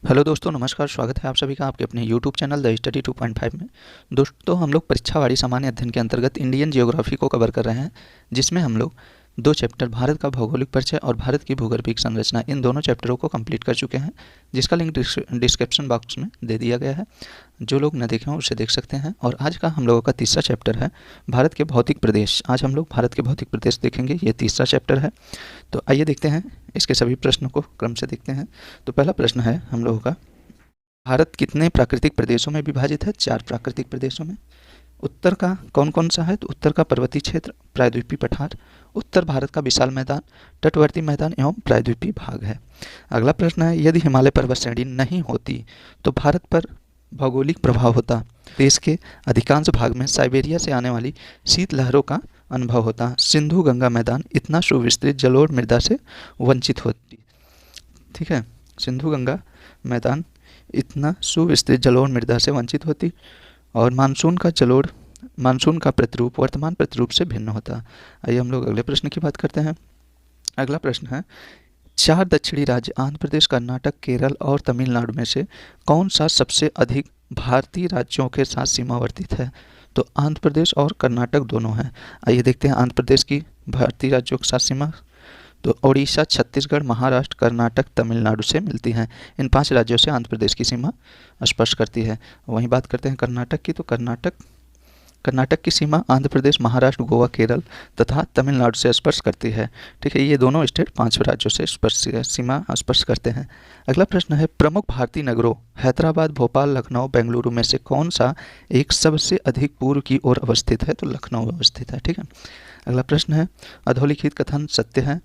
Hello दोस्तों, नमस्कार। स्वागत है आप सभी का आपके अपने यूट्यूब चैनल द स्टडी 2.5 में। दोस्तों, हम लोग परीक्षावाड़ी सामान्य अध्ययन के अंतर्गत इंडियन जियोग्राफी को कवर कर रहे हैं, जिसमें हम लोग दो चैप्टर भारत का भौगोलिक परिचय और भारत की भूगर्भीय संरचना, इन दोनों चैप्टरों को कंप्लीट कर चुके हैं, जिसका लिंक डिस्क्रिप्शन बॉक्स में दे दिया गया है। जो लोग न देखे हों उसे देख सकते हैं। और आज का हम लोगों का तीसरा चैप्टर है भारत के भौतिक प्रदेश। आज हम लोग भारत के भौतिक प्रदेश देखेंगे, ये तीसरा चैप्टर है। तो आइए देखते हैं, इसके सभी प्रश्नों को क्रम से देखते हैं। तो पहला प्रश्न है हम लोगों का, भारत कितने प्राकृतिक प्रदेशों में विभाजित है? 4 प्राकृतिक प्रदेशों में। उत्तर का कौन कौन सा है? तो उत्तर का पर्वतीय क्षेत्र, प्रायद्वीपीय पठार, उत्तर भारत का विशाल मैदान, तटवर्ती मैदान एवं प्रायद्वीपीय भाग है। अगला प्रश्न है, यदि हिमालय पर्वत श्रेणी नहीं होती तो भारत पर भौगोलिक प्रभाव होता। देश के अधिकांश भाग में साइबेरिया से आने वाली शीत लहरों का अनुभव होता। सिंधु गंगा मैदान इतना सुविस्तृत जलोढ़ मृदा से वंचित होती। ठीक है, सिंधु गंगा मैदान इतना सुविस्तृत जलोढ़ मृदा से वंचित होती। और मानसून का प्रतिरूप वर्तमान प्रतिरूप से भिन्न होता। आइए हम लोग अगले प्रश्न की बात करते हैं। अगला प्रश्न है, 4 दक्षिणी राज्य आंध्र प्रदेश, कर्नाटक, केरल और तमिलनाडु में से कौन सा सबसे अधिक भारतीय राज्यों के साथ सीमावर्तित है? तो आंध्र प्रदेश और कर्नाटक दोनों हैं। आइए देखते हैं आंध्र प्रदेश की भारतीय राज्यों के साथ सीमा। तो उड़ीसा, छत्तीसगढ़, महाराष्ट्र, कर्नाटक, तमिलनाडु से मिलती हैं। इन 5 राज्यों से आंध्र प्रदेश की सीमा स्पर्श करती है। वहीं बात करते हैं कर्नाटक की, तो कर्नाटक की सीमा आंध्र प्रदेश, महाराष्ट्र, गोवा, केरल तथा तमिलनाडु से स्पर्श करती है। ठीक है, ये दोनों स्टेट 5 राज्यों से सीमा स्पर्श करते हैं। अगला प्रश्न है, प्रमुख भारतीय नगरों हैदराबाद, भोपाल, लखनऊ, बेंगलुरु में से कौन सा एक सबसे अधिक पूर्व की ओर अवस्थित है? तो लखनऊ अवस्थित है। ठीक है, अगला प्रश्न है, अधोलिखित कथन सत्य है?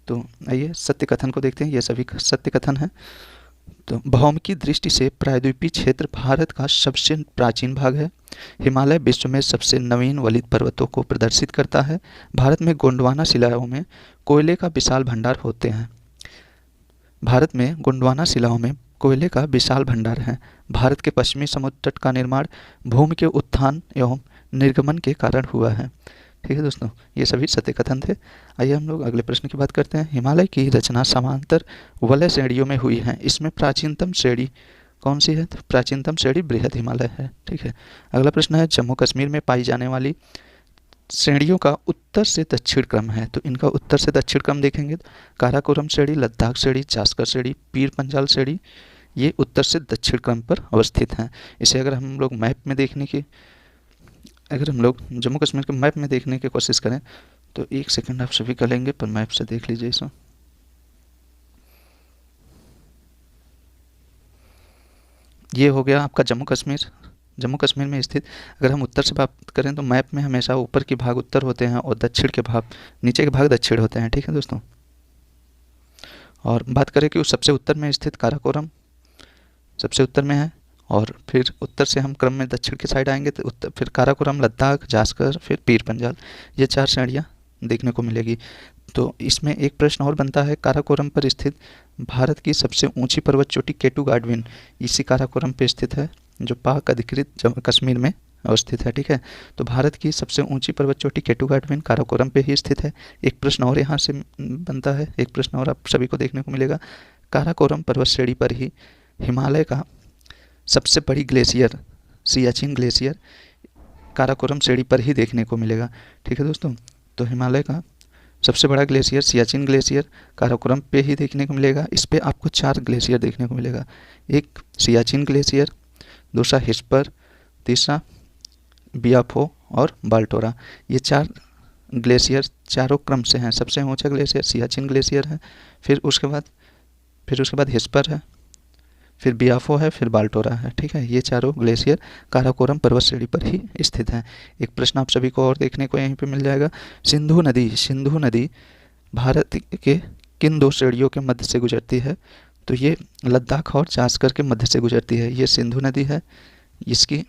तो आइए सत्य कथन को देखते हैं, ये सभी सत्य कथन है। तो भौमिकी दृष्टि से प्रायद्वीपीय क्षेत्र भारत का सबसे प्राचीन भाग है। हिमालय विश्व में सबसे नवीन वलित पर्वतों को प्रदर्शित करता है। भारत में गोंडवाना शिलाओं में कोयले का विशाल भंडार होते हैं। भारत में गोंडवाना शिलाओं में कोयले का विशाल भंडार है। भारत के पश्चिमी समुद्र तट का निर्माण भूमि के उत्थान एवं निर्गमन के कारण हुआ है। ठीक है दोस्तों, ये सभी सत्य कथन थे। आइए हम लोग अगले प्रश्न की बात करते हैं। हिमालय की रचना समांतर वलय श्रेणियों में हुई है। इसमें प्राचीनतम श्रेणी कौन सी है? तो प्राचीनतम श्रेणी बृहद हिमालय है। ठीक है, अगला प्रश्न है, जम्मू कश्मीर में पाई जाने वाली श्रेणियों का उत्तर से दक्षिण क्रम है। तो इनका उत्तर से दक्षिण क्रम देखेंगे तो काराकोरम श्रेणी, लद्दाख श्रेणी, जास्कर श्रेणी, पीर पंजाल श्रेणी, ये उत्तर से दक्षिण क्रम पर अवस्थित हैं। इसे अगर हम लोग मैप में देखने की अगर हम लोग जम्मू कश्मीर के मैप में देखने की कोशिश करें तो एक सेकंड आप सभी कर लेंगे, पर मैप से देख लीजिए इसे। ये हो गया आपका जम्मू कश्मीर। जम्मू कश्मीर में स्थित, अगर हम उत्तर से बात करें तो मैप में हमेशा ऊपर के भाग उत्तर होते हैं और दक्षिण के भाग नीचे के भाग दक्षिण होते हैं। ठीक है दोस्तों, और बात करें कि उस सबसे उत्तर में स्थित काराकोरम सबसे उत्तर में है, और फिर उत्तर से हम क्रम में दक्षिण की साइड आएंगे तो उत्तर फिर काराकोरम, लद्दाख, जास्कर, फिर पीर पंजाल, ये 4 श्रेणियाँ देखने को मिलेगी। तो इसमें एक प्रश्न और बनता है, काराकोरम पर स्थित भारत की सबसे ऊंची पर्वत चोटी केटू गाडविन इसी काराकोरम पे स्थित है, जो पाक अधिकृत कश्मीर में अवस्थित है। ठीक है, तो भारत की सबसे ऊंची पर्वत चोटी केटू गाडविन काराकोरम पे ही स्थित है। एक प्रश्न और यहाँ से बनता है, एक प्रश्न और आप सभी को देखने को मिलेगा, काराकोरम पर्वत श्रेणी पर ही हिमालय का सबसे बड़ी ग्लेशियर सियाचिन ग्लेशियर काराकोरम श्रेणी पर ही देखने को मिलेगा। ठीक है दोस्तों, तो हिमालय का सबसे बड़ा ग्लेशियर सियाचिन ग्लेशियर काराकोरम पे ही देखने को मिलेगा। इस पे आपको 4 ग्लेशियर देखने को मिलेगा, एक सियाचिन ग्लेशियर, दूसरा हिस्पर, तीसरा बियाफो और बाल्टोरा। ये 4 ग्लेशियर चारों क्रम से हैं। सबसे ऊंचा ग्लेशियर सियाचिन ग्लेशियर है, फिर उसके बाद हिस्पर है, फिर बियाफो है, फिर बाल्टोरा है। ठीक है, ये चारों ग्लेशियर काराकोरम पर्वत श्रेणी पर ही स्थित हैं। एक प्रश्न आप सभी को और देखने को यहीं पे मिल जाएगा, सिंधु नदी भारत के किन 2 श्रेणियों के मध्य से गुजरती है? तो ये लद्दाख और जास्कर के मध्य से गुजरती है। ये सिंधु नदी है, इसकी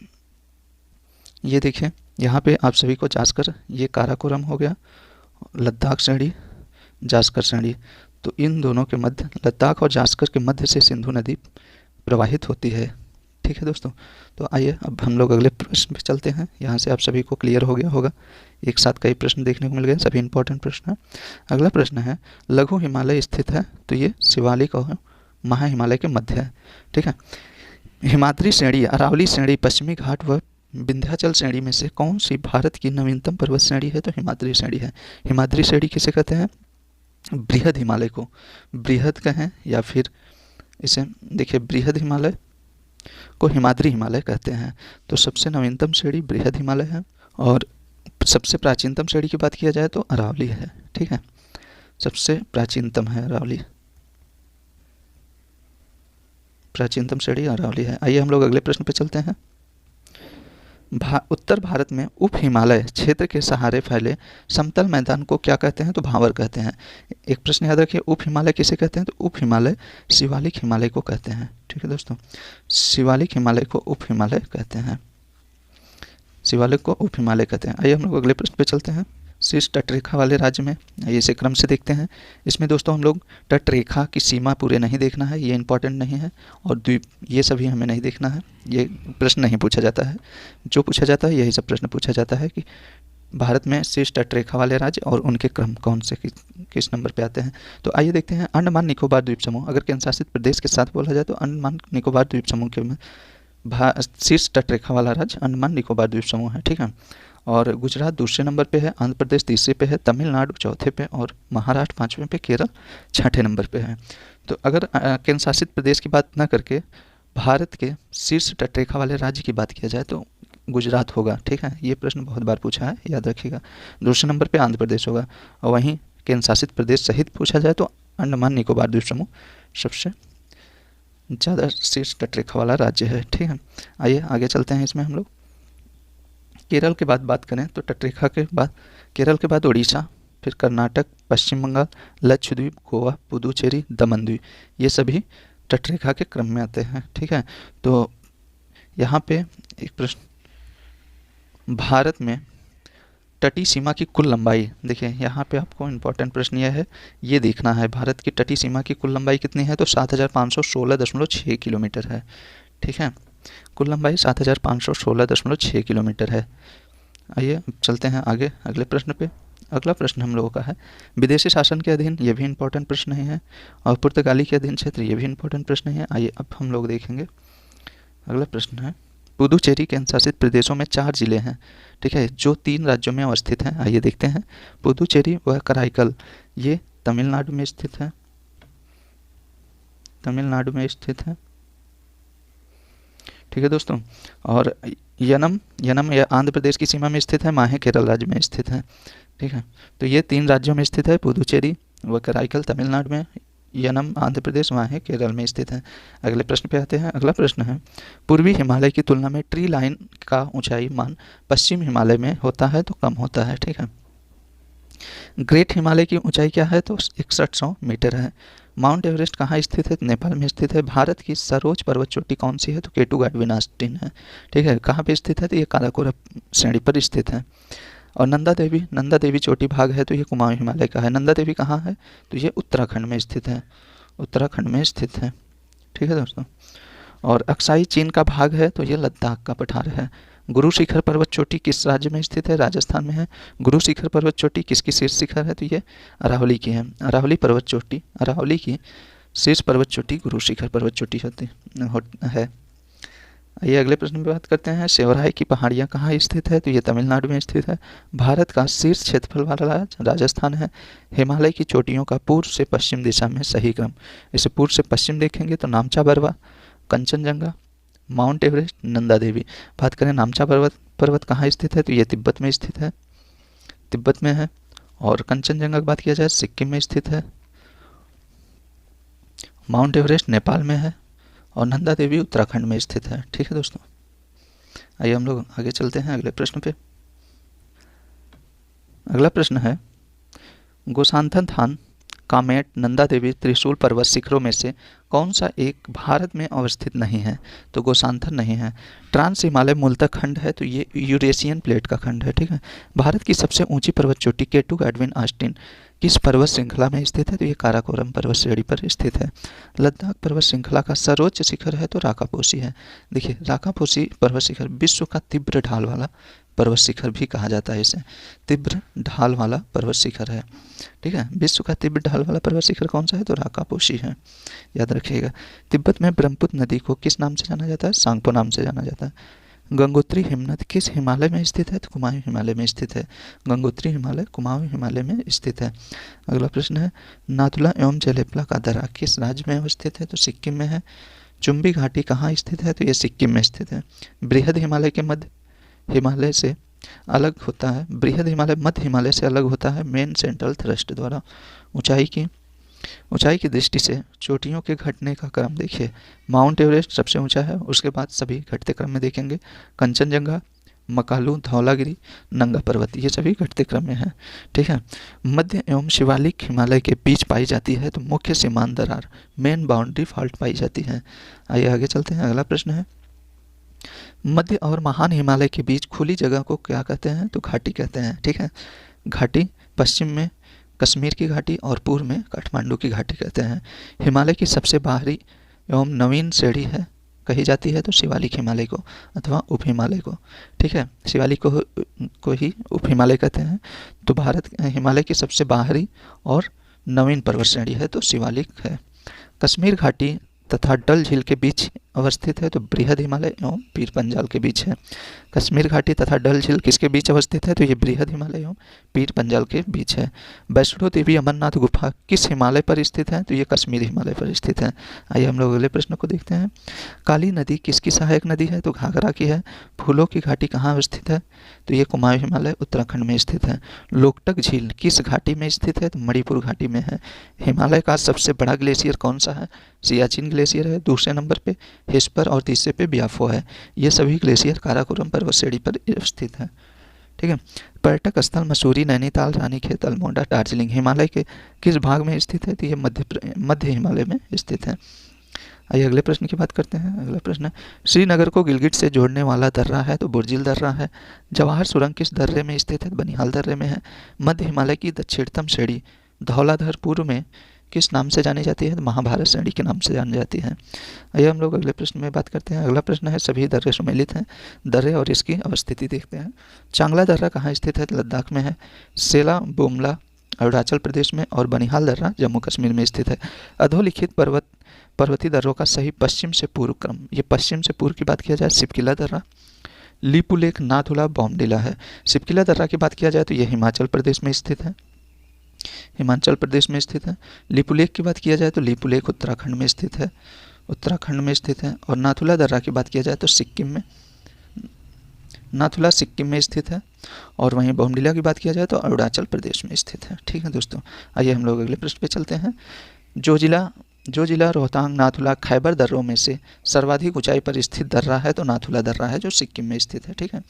ये देखिए यहाँ पे आप सभी को जास्कर, ये काराकोरम हो गया, लद्दाख श्रेणी, जास्कर श्रेणी। तो इन दोनों के मध्य, लद्दाख और जास्कर के मध्य से सिंधु नदी प्रवाहित होती है। ठीक है दोस्तों, तो आइए अब हम लोग अगले प्रश्न पे चलते हैं। यहाँ से आप सभी को क्लियर हो गया होगा, एक साथ कई प्रश्न देखने को मिल गए, सभी इंपॉर्टेंट प्रश्न हैं। अगला प्रश्न है, लघु हिमालय स्थित है? तो ये शिवालिक और महा हिमालय के मध्य है। ठीक है। हिमाद्री श्रेणी, अरावली श्रेणी, पश्चिमी घाट व विंध्याचल श्रेणी में से कौन सी भारत की नवीनतम पर्वत श्रेणी है? तो हिमाद्री श्रेणी है। हिमाद्री श्रेणी किसे कहते हैं? बृहद हिमालय को बृहद कहें या फिर इसे देखिए बृहद हिमालय को हिमाद्री हिमालय कहते हैं। तो सबसे नवीनतम श्रेणी बृहद हिमालय है और सबसे प्राचीनतम श्रेणी की बात किया जाए तो अरावली है। ठीक है, सबसे प्राचीनतम है अरावली, प्राचीनतम श्रेणी अरावली है। आइए हम लोग अगले प्रश्न पे चलते हैं। उत्तर भारत में उप हिमालय क्षेत्र के सहारे फैले समतल मैदान को क्या कहते हैं? तो भांवर कहते हैं। एक प्रश्न याद रखिए, उप हिमालय किसे कहते हैं? तो उप हिमालय शिवालिक हिमालय को कहते हैं। ठीक है दोस्तों, शिवालिक हिमालय को उप हिमालय कहते हैं, शिवालिक को उप हिमालय कहते हैं। आइए हम लोग अगले प्रश्न पे चलते हैं। शीर्ष तटरेखा वाले राज्य में, आइए इसे क्रम से देखते हैं। इसमें दोस्तों हम लोग तटरेखा की सीमा पूरे नहीं देखना है, ये इंपॉर्टेंट नहीं है, और द्वीप ये सभी हमें नहीं देखना है, ये प्रश्न नहीं पूछा जाता है। जो पूछा जाता है यही सब प्रश्न पूछा जाता है कि भारत में शीर्ष तटरेखा वाले राज्य और उनके क्रम कौन से किस नंबर पे आते हैं। तो आइए देखते हैं। अंडमान निकोबार द्वीप समूह, अगर केंद्र शासित प्रदेश के साथ बोला जाए तो अंडमान निकोबार द्वीप समूह के में शीर्ष तटरेखा वाला राज्य अंडमान निकोबार द्वीप समूह है। ठीक है, और गुजरात दूसरे नंबर पे है, आंध्र प्रदेश तीसरे पे है, तमिलनाडु चौथे पे और महाराष्ट्र पाँचवें पे, केरल छठे नंबर पे है। तो अगर केंद्र शासित प्रदेश की बात ना करके भारत के शीर्ष तटरेखा वाले राज्य की बात किया जाए तो गुजरात होगा। ठीक है, ये प्रश्न बहुत बार पूछा है, याद रखिएगा। दूसरे नंबर पे आंध्र प्रदेश होगा, और वहीं केंद्र शासित प्रदेश सहित पूछा जाए तो अंडमान निकोबार द्वीप समूह सबसे ज़्यादा शीर्ष तटरेखा वाला राज्य है। ठीक है, आइए आगे चलते हैं। इसमें हम लोग केरल के बाद बात करें तो तटरेखा के बाद केरल के बाद उड़ीसा, फिर कर्नाटक, पश्चिम बंगाल, लक्षद्वीप, गोवा, पुदुचेरी, दमन द्वीप, ये सभी तटरेखा के क्रम में आते हैं। ठीक है, तो यहाँ पे एक प्रश्न, भारत में तटीय सीमा की कुल लंबाई, देखिए यहाँ पे आपको इम्पोर्टेंट प्रश्न यह है, ये देखना है भारत की तटीय सीमा की कुल लंबाई कितनी है? तो 7516.6 किलोमीटर है। ठीक है, कुल लंबाई 7516.6 किलोमीटर है। आइए चलते हैं आगे अगले प्रश्न पे। अगला प्रश्न हम लोगों का है, विदेशी शासन के अधीन, ये भी इंपॉर्टेंट प्रश्न नहीं है, और पुर्तगाली के अधीन क्षेत्र, ये भी इंपॉर्टेंट प्रश्न नहीं है। आइए अब हम लोग देखेंगे। अगला प्रश्न है, पुदुचेरी केंद्र शासित प्रदेशों में 4 जिले हैं। ठीक है, जो 3 राज्यों में अवस्थित हैं। आइए देखते हैं। पुदुचेरी व कराईकल, ये तमिलनाडु में स्थित है, तमिलनाडु में स्थित है। ठीक है दोस्तों, और यनम यह आंध्र प्रदेश की सीमा में स्थित है, माहे केरल राज्य में स्थित है। ठीक है, तो ये 3 राज्यों में स्थित है, पुदुचेरी व कराईकल तमिलनाडु में, यनम आंध्र प्रदेश, माहे केरल में स्थित है। अगले प्रश्न पे आते हैं। अगला प्रश्न है, पूर्वी हिमालय की तुलना में ट्री लाइन का ऊंचाई मान पश्चिम हिमालय में होता है तो कम होता है। ठीक है, ग्रेट हिमालय की ऊंचाई क्या है? तो 6100 मीटर है। माउंट एवरेस्ट कहाँ स्थित है? नेपाल में स्थित है। भारत की सर्वोच्च पर्वत चोटी कौन सी है? तो केटू गाडविन आस्टीन है। ठीक है, कहाँ पे स्थित है? तो ये काराकोरम श्रेणी पर स्थित है। और नंदा देवी चोटी भाग है तो ये कुमाऊं हिमालय का है। नंदा देवी कहाँ है? तो ये उत्तराखंड में स्थित है, उत्तराखंड में स्थित है। ठीक है दोस्तों, और अक्साई चीन का भाग है तो ये लद्दाख का पठार है। गुरु शिखर पर्वत चोटी किस राज्य में स्थित है? राजस्थान में है। गुरु शिखर पर्वत चोटी किसकी शीर्ष शिखर है? तो ये अरावली की है। अरावली पर्वत चोटी, अरावली की शीर्ष पर्वत चोटी गुरु शिखर पर्वत चोटी है। आइए अगले प्रश्न में बात करते हैं। सेवराई की पहाड़ियाँ कहाँ स्थित है? तो ये तमिलनाडु में स्थित है। भारत का शीर्ष क्षेत्रफल वाला राज्य राजस्थान है। हिमालय की चोटियों का पूर्व से पश्चिम दिशा में सही क्रम, इसे पूर्व से पश्चिम देखेंगे तो नामचा बरवा, कंचनजंगा, माउंट एवरेस्ट, नंदा देवी। बात करें नामचा पर्वत कहाँ स्थित है? तो ये तिब्बत में स्थित है, तिब्बत में है। और कंचनजंगा की बात किया जाए सिक्किम में स्थित है। माउंट एवरेस्ट नेपाल में है और नंदा देवी उत्तराखंड में स्थित है। ठीक है दोस्तों, आइए हम लोग आगे चलते हैं अगले प्रश्न पे। अगला प्रश्न है, गोसांथन थान, कामेट, नंदा देवी, त्रिशूल पर्वत शिखरों में से कौन सा एक भारत में अवस्थित नहीं है? तो गोसांथन नहीं है। ट्रांस हिमालय मूलतः खंड है तो ये यूरेशियन प्लेट का खंड है। ठीक है, भारत की सबसे ऊंची पर्वत चोटी केटू गाडविन आस्टीन किस पर्वत श्रृंखला में स्थित है? तो ये काराकोरम पर्वत श्रेणी पर स्थित है। लद्दाख पर्वत श्रृंखला का सर्वोच्च शिखर है तो राकापोसी है। देखिए राकापोसी पर्वत शिखर विश्व का तीव्र ढाल वाला पर्वत शिखर भी कहा जाता है इसे। तीव्र ढाल वाला पर्वत शिखर है। ठीक है, विश्व का तीव्र ढाल वाला पर्वत शिखर कौन सा है? तो राकापोशी है, याद रखिएगा। तिब्बत में ब्रह्मपुत्र नदी को किस नाम से जाना जाता है? सांगपो नाम से जाना जाता है। गंगोत्री हिमनद किस हिमालय में स्थित है? तो कुमाऊं हिमालय में स्थित है। गंगोत्री हिमालय कुमाऊं हिमालय में स्थित है। अगला प्रश्न है, नाथुला एवं जलेपला का दर्रा किस राज्य में अवस्थित है? तो सिक्किम में है। चुंबी घाटी कहाँ स्थित है? तो ये सिक्किम में स्थित है। बृहद हिमालय के मध्य हिमालय से अलग होता है, बृहद हिमालय मध्य हिमालय से अलग होता है मेन सेंट्रल थ्रस्ट द्वारा। ऊंचाई की दृष्टि से चोटियों के घटने का क्रम देखिए। माउंट एवरेस्ट सबसे ऊंचा है, उसके बाद सभी घटते क्रम में देखेंगे। कंचनजंगा, मकालू, धौलागिरी, नंगा पर्वत, ये सभी घटते क्रम में है। ठीक है, मध्य एवं शिवालिक हिमालय के बीच पाई जाती है तो मुख्य सीमांत दरार मेन बाउंड्री फॉल्ट पाई जाती है। आइए आगे चलते हैं। अगला प्रश्न है, मध्य और महान हिमालय के बीच खुली जगह को क्या कहते हैं? तो घाटी कहते हैं। ठीक है, घाटी पश्चिम में कश्मीर की घाटी और पूर्व में काठमांडू की घाटी कहते हैं। हिमालय की सबसे बाहरी एवं नवीन श्रेणी है कही जाती है तो शिवालिक हिमालय को अथवा उप हिमालय को। ठीक है, शिवालिक को ही उप हिमालय कहते हैं। तो भारत हिमालय की सबसे बाहरी और नवीन पर्वत श्रेणी है तो शिवालिक है। कश्मीर घाटी तथा डल झील के बीच अवस्थित है तो बृहद हिमालय एवं पीर पंजाल के बीच है। कश्मीर घाटी तथा डल झील किसके बीच अवस्थित है? तो ये बृहद हिमालय एवं पीर पंजाल के बीच है। वैष्णो देवी अमरनाथ गुफा किस हिमालय पर स्थित है? तो ये कश्मीर हिमालय पर स्थित है। आइए हम लोग अगले प्रश्न को देखते हैं। काली नदी किसकी सहायक नदी है? तो घाघरा की है। फूलों की घाटी कहाँ अवस्थित है? तो ये कुमाऊं हिमालय उत्तराखंड में स्थित है। लोकटक झील किस घाटी में स्थित है? तो मणिपुर घाटी में है। हिमालय का सबसे बड़ा ग्लेशियर कौन सा है? सियाचिन ग्लेशियर है। दूसरे नंबर पे हेस्पर और तीसरे पे बियाफो है। ये सभी ग्लेशियर काराकोरम पर्वत श्रेणी पर स्थित है। ठीक है, पर्यटक स्थल मसूरी, नैनीताल, रानीखेत, अल्मोड़ा, दार्जिलिंग हिमालय के किस भाग में स्थित है? तो ये मध्य हिमालय में स्थित है। आइए अगले प्रश्न की बात करते हैं। अगला प्रश्न है, श्रीनगर को गिलगित से जोड़ने वाला दर्रा है तो बुर्जिल दर्रा है। जवाहर सुरंग किस दर्रे में स्थित है? बनिहाल दर्रे में है। मध्य हिमालय की दक्षिणतम श्रेणी धौलाधर पूर्व में किस नाम से जानी जाती है? तो महाभारत श्रेणी के नाम से जानी जाती है। आइए हम लोग अगले प्रश्न में बात करते हैं। अगला प्रश्न है, सभी दर्रे सुमेलित हैं, दर्रे और इसकी अवस्थिति देखते हैं। चांगला दर्रा कहाँ स्थित है? तो लद्दाख में है। सेला बुमला अरुणाचल प्रदेश में और बनिहाल दर्रा जम्मू कश्मीर में स्थित है। अधोलिखित पर्वतीय दर्रों का सही पश्चिम से पूर्व क्रम, ये पश्चिम से पूर्व की बात किया जाए सिपकिला दर्रा, लिपुलेख, नाथुला, बॉमडिला है। सिपकिला दर्रा की बात किया जाए तो ये हिमाचल प्रदेश में स्थित है, हिमाचल प्रदेश में स्थित है। लिपुलेख की बात किया जाए तो लिपुलेख उत्तराखंड में स्थित है, उत्तराखंड में स्थित है। और नाथुला दर्रा की बात किया जाए तो सिक्किम में, नाथुला सिक्किम में स्थित है। और वहीं बॉमडिला की बात किया जाए तो अरुणाचल प्रदेश में स्थित है। ठीक है दोस्तों, आइए हम लोग अगले प्रश्न पे चलते हैं। जो जिला रोहतांग, नाथुला, खैबर दर्रों में से सर्वाधिक ऊंचाई पर स्थित दर्रा है तो नाथुला दर्रा है जो सिक्किम में स्थित है। ठीक है,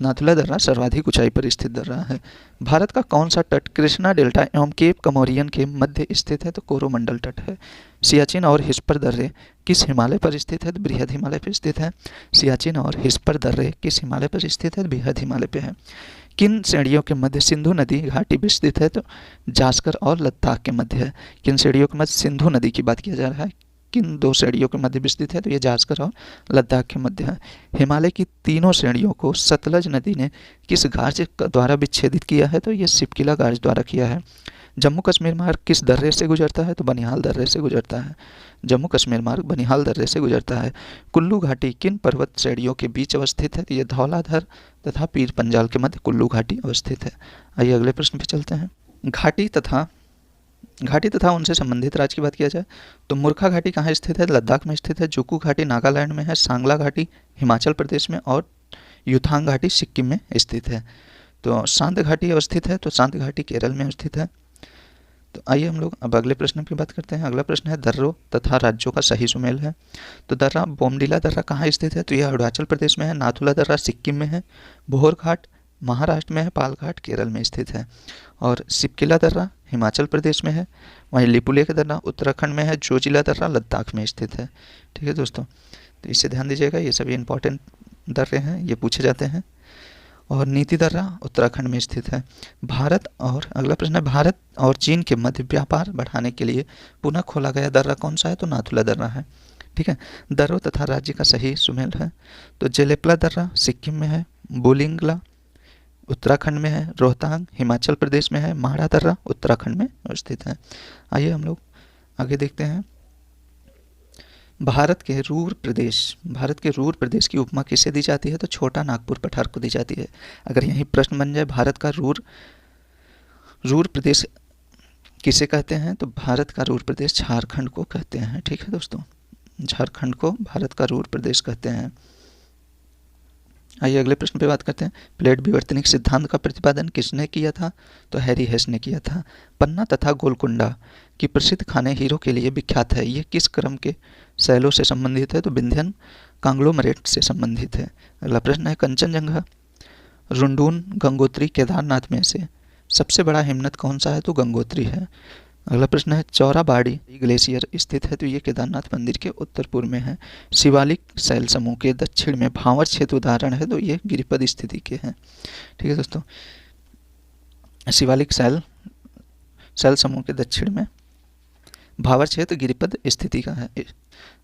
नाथुला दर्रा सर्वाधिक ऊंचाई पर स्थित दर्रा है। भारत का कौन सा तट कृष्णा डेल्टा एवं केप कमोरियन के मध्य स्थित है? तो कोरोमंडल तट है। सियाचिन और हिस्पर दर्रे किस हिमालय पर स्थित है? तो बृहद हिमालय पर स्थित है। सियाचिन और हिस्पर दर्रे किस हिमालय पर स्थित है? बृहद हिमालय पे है। किन श्रेणियों के मध्य सिंधु नदी घाटी विस्तृत है? तो जास्कर और लद्दाख के मध्य है। किन श्रेणियों के मध्य सिंधु नदी की बात किया जा रहा है? किन दो श्रेणियों के मध्य विस्तृत है? तो ये जास्कर और लद्दाख के मध्य है। हिमालय की तीनों श्रेणियों को सतलज नदी ने किस गार्ज द्वारा विच्छेदित किया है? तो ये सिपकिला गार्ज द्वारा किया है। जम्मू कश्मीर मार्ग किस दर्रे से गुजरता है? तो बनिहाल दर्रे से गुजरता है। जम्मू कश्मीर मार्ग बनिहाल दर्रे से गुजरता है। कुल्लू घाटी किन पर्वत श्रेणियों के बीच अवस्थित है? तो ये धौलाधर तथा पीर पंजाल के मध्य कुल्लू घाटी अवस्थित है। आइए अगले प्रश्न पे चलते हैं। घाटी तथा उनसे संबंधित राज्य की बात किया जाए तो मूर्खा घाटी कहाँ स्थित है? लद्दाख में स्थित है। जुकू घाटी नागालैंड में है। सांगला घाटी हिमाचल प्रदेश में और युथांग घाटी सिक्किम में स्थित है। तो शांत घाटी अवस्थित है तो शांत घाटी केरल में स्थित है। तो आइए हम लोग अब अगले प्रश्न की बात करते हैं। अगला प्रश्न है, दर्रों तथा राज्यों का सही सुमेल है। तो दर्रा बोमडिला दर्रा कहाँ स्थित है? तो यह अरुणाचल प्रदेश में है। नाथुला दर्रा सिक्किम में है। बोहर घाट महाराष्ट्र में है। पाल घाट केरल में स्थित है। और सिपकिला दर्रा हिमाचल प्रदेश में है। वहीं लिपुलेख दर्रा उत्तराखंड में है। जोजिला दर्रा लद्दाख में स्थित है। ठीक है दोस्तों, तो इसे ध्यान दीजिएगा, ये सभी इंपॉर्टेंट दर्रे हैं, ये पूछे जाते हैं। और नीति दर्रा उत्तराखंड में स्थित है। अगला प्रश्न है, भारत और चीन के मध्य व्यापार बढ़ाने के लिए पुनः खोला गया दर्रा कौन सा है? तो नाथुला दर्रा है। ठीक है, दर्रों तथा राज्य का सही सुमेल है। तो जेलेपला दर्रा सिक्किम में है। बोलिंगला उत्तराखंड में है, रोहतांग हिमाचल प्रदेश में है, माड़ा दर्रा उत्तराखंड में स्थित है। आइए हम लोग आगे देखते हैं। भारत के रूर प्रदेश की उपमा किसे दी जाती है? तो छोटा नागपुर पठार को दी जाती है। अगर यही प्रश्न बन जाए भारत का रूर प्रदेश किसे कहते हैं? तो भारत का रूर प्रदेश झारखंड को कहते हैं। ठीक है दोस्तों, झारखंड को भारत का रूर प्रदेश कहते हैं। आइए अगले प्रश्न पे बात करते हैं। प्लेट विवर्तनिक सिद्धांत का प्रतिपादन किसने किया था? तो हैरी हेस ने किया था। पन्ना तथा गोलकुंडा की प्रसिद्ध खाने हीरो के लिए विख्यात है, ये किस क्रम के शैलों से संबंधित है? तो विंध्यन कांग्लोमरेट से संबंधित है। अगला प्रश्न है, कंचनजंगा, रुंडून, गंगोत्री, केदारनाथ में से सबसे बड़ा हिमनद कौन सा है? तो गंगोत्री है। अगला प्रश्न है, चौराबाड़ी ग्लेशियर स्थित है, तो ये केदारनाथ मंदिर के उत्तर पूर्व में है। शिवालिक शैल समूह के दक्षिण में भांवर क्षेत्र उदाहरण है, तो ये गिरिपद स्थिति के हैं। ठीक है दोस्तों, शिवालिक शैल समूह के दक्षिण में भांवर क्षेत्र गिरिपद स्थिति का है।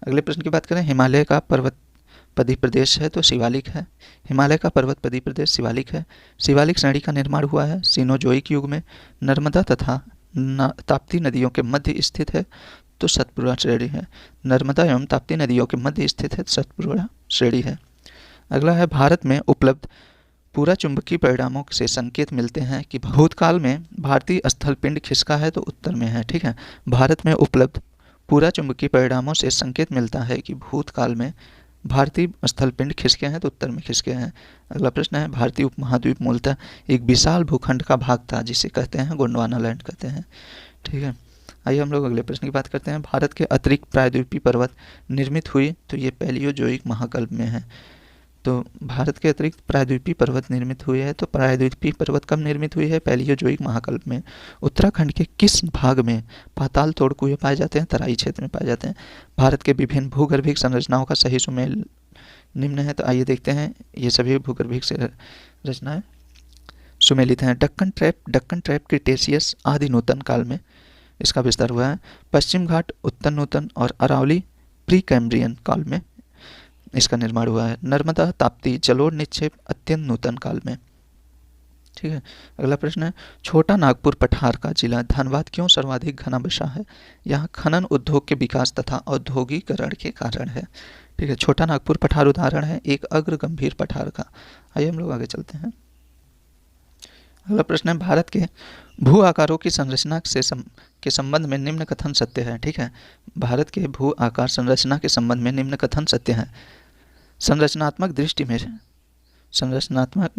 अगले प्रश्न की बात करें, हिमालय का पर्वतपदी प्रदेश है, तो शिवालिक है। हिमालय का पर्वतपदी प्रदेश शिवालिक है। शिवालिक श्रेणी का निर्माण हुआ है सीनोजोइक युग में, नर्मदा तथा ताप्ती नदियों के मध्य स्थित है, तो सतपुड़ा श्रेणी है। नर्मदा एवं ताप्ती नदियों के मध्य स्थित है, सतपुड़ा श्रेणी है। अगला है, भारत में उपलब्ध पूरा चुंबकीय परिणामों से संकेत मिलते हैं कि भूतकाल में भारतीय स्थल पिंड खिसका है, तो उत्तर में है। ठीक है, भारत में उपलब्ध पूरा चुंबकीय परिणामों से संकेत मिलता है कि भूतकाल में भारतीय स्थल पिंड खिसके हैं, तो उत्तर में खिसके हैं। अगला प्रश्न है, भारतीय उपमहाद्वीप मूलतः एक विशाल भूखंड का भाग था, जिसे कहते हैं गोंडवाना लैंड कहते हैं। ठीक है, आइए हम लोग अगले प्रश्न की बात करते हैं। भारत के अतिरिक्त प्रायद्वीपीय पर्वत निर्मित हुई, तो ये पैलियोजोइक महाकल्प में है। तो भारत के अतिरिक्त प्रायद्वीपीय पर्वत निर्मित हुए हैं, तो प्रायद्वीपीय पर्वत कब निर्मित हुई है? पैलियोजोइक महाकल्प में। उत्तराखंड के किस भाग में पाताल तोड़ कुएं पाए जाते हैं? तराई क्षेत्र में पाए जाते हैं। भारत के विभिन्न भूगर्भिक संरचनाओं का सही सुमेल निम्न है, तो आइए देखते हैं। ये सभी भूगर्भिक रचनाएं सुमेलित हैं। डक्कन ट्रैप क्रिटेशियस आदि नूतन काल में इसका विस्तार हुआ है। पश्चिम घाट उत्तर नूतन और अरावली प्री कैम्ब्रियन काल में इसका निर्माण हुआ है। नर्मदा ताप्ती जलोढ़ निक्षेप अत्यंत नूतन काल में। ठीक है, अगला प्रश्न है, छोटा नागपुर पठार का जिला धनबाद क्यों सर्वाधिक घना बसा है? यहाँ खनन उद्योग के विकास तथा औद्योगिकरण के कारण है। ठीक है, छोटा नागपुर पठार उदाहरण है एक अग्र गंभीर पठार का। आइए हम लोग आगे चलते हैं। अगला प्रश्न है, भारत के भू आकारों की संरचना के संबंध में निम्न कथन सत्य है। ठीक है, भारत के भू आकार संरचना के संबंध में निम्न कथन सत्य है। संरचनात्मक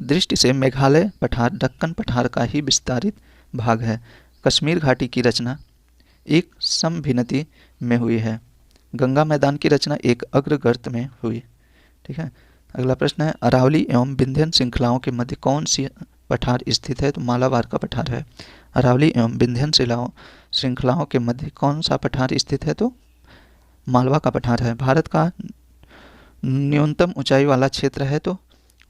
दृष्टि से मेघालय पठार दक्कन पठार का ही विस्तारित भाग है। कश्मीर घाटी की रचना एक समभिनति में हुई है। गंगा मैदान की रचना एक अग्रगर्त में हुई। ठीक है, अगला प्रश्न है, अरावली एवं विंध्यन श्रृंखलाओं के मध्य कौन सी पठार स्थित है? तो मालाबार का पठार है। अरावली एवं विंध्यन श्रृंखलाओं के मध्य कौन सा पठार स्थित है? तो मालवा का पठार है। भारत का न्यूनतम ऊंचाई वाला क्षेत्र है, तो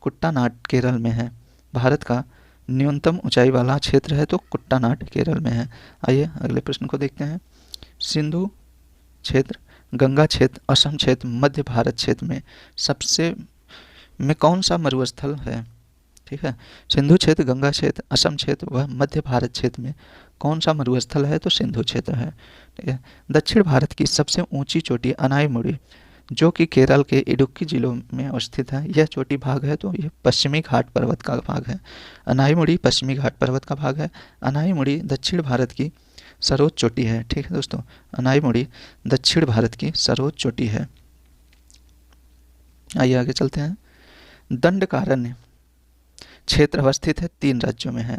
कुट्टानाड केरल में है। भारत का न्यूनतम ऊंचाई वाला क्षेत्र है, तो कुट्टानाड केरल में है। आइए अगले प्रश्न को देखते हैं। सिंधु क्षेत्र, गंगा क्षेत्र, असम क्षेत्र, मध्य भारत क्षेत्र में कौन सा मरुस्थल है? ठीक है, सिंधु क्षेत्र, गंगा क्षेत्र, असम क्षेत्र व मध्य भारत क्षेत्र में कौन सा मरुस्थल है? तो सिंधु क्षेत्र है। ठीक है, दक्षिण भारत की सबसे ऊंची चोटी अनाईमुड़ी, जो कि केरल के इडुक्की जिलों में अवस्थित है, यह चोटी भाग है, तो यह पश्चिमी घाट पर्वत का भाग है। अनाईमुड़ी पश्चिमी घाट पर्वत का भाग है। अनाईमुड़ी दक्षिण भारत की सर्वोच्च चोटी है। ठीक है दोस्तों, अनाईमुड़ी दक्षिण भारत की सर्वोच्च चोटी है। आइए आगे चलते हैं। दंडकारण्य क्षेत्र अवस्थित है 3 राज्यों में है,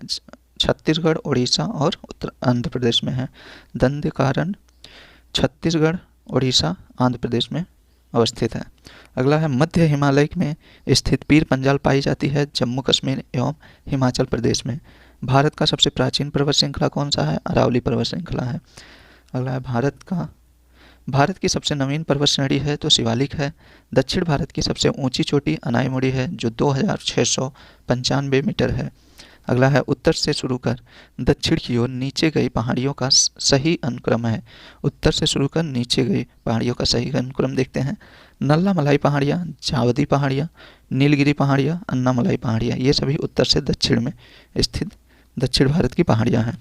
छत्तीसगढ़, उड़ीसा और उत्तर आंध्र प्रदेश में है। दंडकारण्य छत्तीसगढ़, उड़ीसा, आंध्र प्रदेश में अवस्थित है। अगला है, मध्य हिमालय में स्थित पीर पंजाल पाई जाती है जम्मू कश्मीर एवं हिमाचल प्रदेश में। भारत का सबसे प्राचीन पर्वत श्रृंखला कौन सा है? अरावली पर्वत श्रृंखला है। अगला है, भारत की सबसे नवीन पर्वत श्रेणी है, तो शिवालिक है। दक्षिण भारत की सबसे ऊंची चोटी अनाईमुड़ी है, जो 2695 मीटर है। अगला है उत्तर से शुरू कर दक्षिण की ओर नीचे गई पहाड़ियों का सही अनुक्रम है। उत्तर से शुरू कर नीचे गई पहाड़ियों का सही अनुक्रम देखते हैं। नल्ला मलाई पहाड़ियाँ, जावदी पहाड़ियाँ, नीलगिरी पहाड़ियाँ, अन्नामलाई पहाड़ियाँ, ये सभी उत्तर से दक्षिण में स्थित दक्षिण भारत की पहाड़ियाँ हैं।